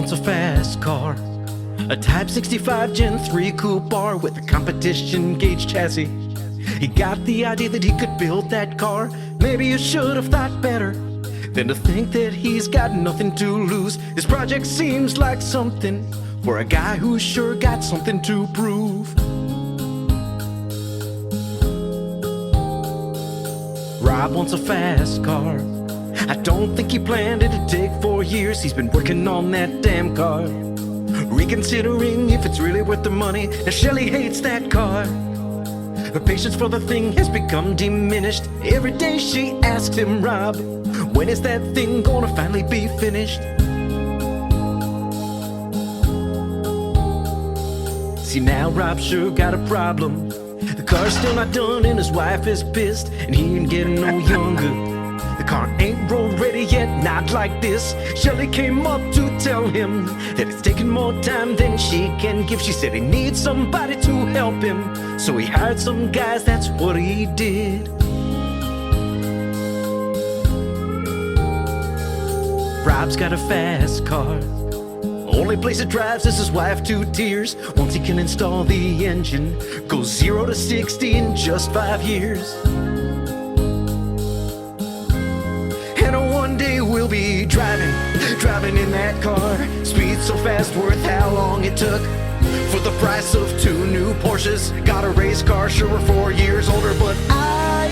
wants a fast car, a Type 65 Gen 3 Coupe-R with a competition gauge chassis. He got the idea that he could build that car. Maybe you should have thought better than to think that he's got nothing to lose. This project seems like something for a guy who's sure got something to prove. Rob wants a fast car. I don't think he planned it to take 4 years. He's been working on that damn car, reconsidering if it's really worth the money. Now Shelly hates that car. Her patience for the thing has become diminished. Every day she asks him, Rob, when is that thing gonna finally be finished? See, now Rob sure got a problem. The car's still not done and his wife is pissed, and he ain't getting no younger. The car ain't road ready yet, not like this. Shelly came up to tell him that it's taking more time than she can give. She said he needs somebody to help him, so he hired some guys, that's what he did. Rob's got a fast car. Only place it drives is his wife to tears. Once he can install the engine, goes 0 to 60 in just 5 years. One day we'll be driving in that car. Speed so fast, worth how long it took. For the price of 2 new Porsches, got a race car, sure we're 4 years older. But I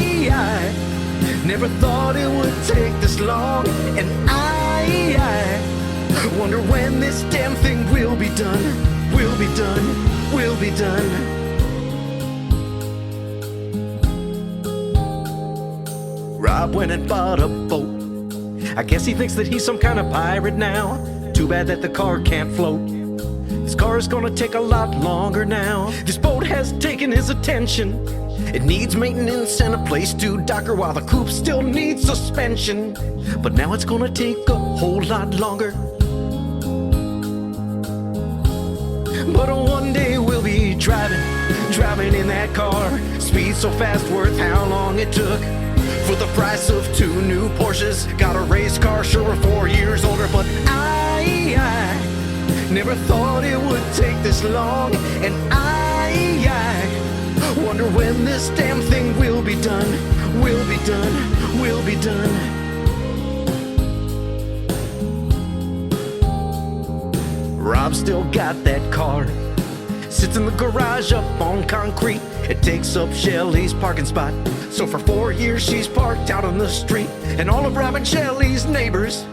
never thought it would take this long. And I wonder when this damn thing will be done. Will be done, will be done. Rob went and bought a boat. I guess he thinks that he's some kind of pirate now. Too bad that the car can't float. This car is gonna take a lot longer now. This boat has taken his attention. It needs maintenance and a place to dock her, while the coupe still needs suspension. But now it's gonna take a whole lot longer. But one day we'll be driving in that car. Speed so fast, worth how long it took. For the price of 2 new Porsches, got a race car, sure we're 4 years older. But I never thought it would take this long. And I wonder when this damn thing will be done. Will be done, will be done. Rob still got that car. Sits in the garage up on concrete. It takes up Shelly's parking spot. So for 4 years she's parked out on the street. And all of Rob and Shelly's neighbors,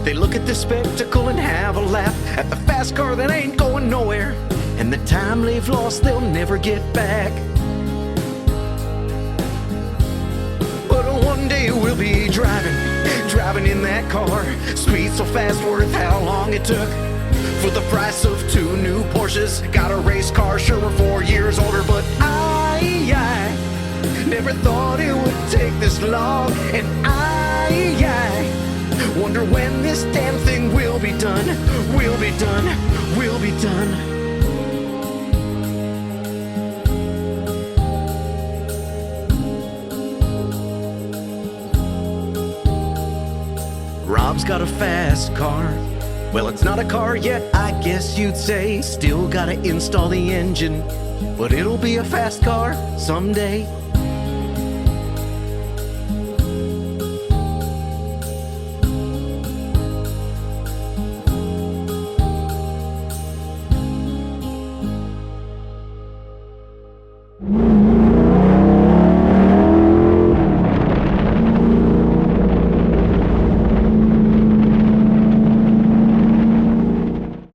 they look at this spectacle and have a laugh at the fast car that ain't going nowhere, and the time they've lost they'll never get back. But one day we'll be driving in that car. Speed so fast, worth how long it took. For the price of 2 new Porsches, got a race car, sure we're 4 years older. But I never thought it would take this long. And I wonder when this damn thing will be done. Will be done, will be done. Rob's got a fast car. Well, it's not a car yet, I guess you'd say. Still gotta install the engine, but it'll be a fast car someday.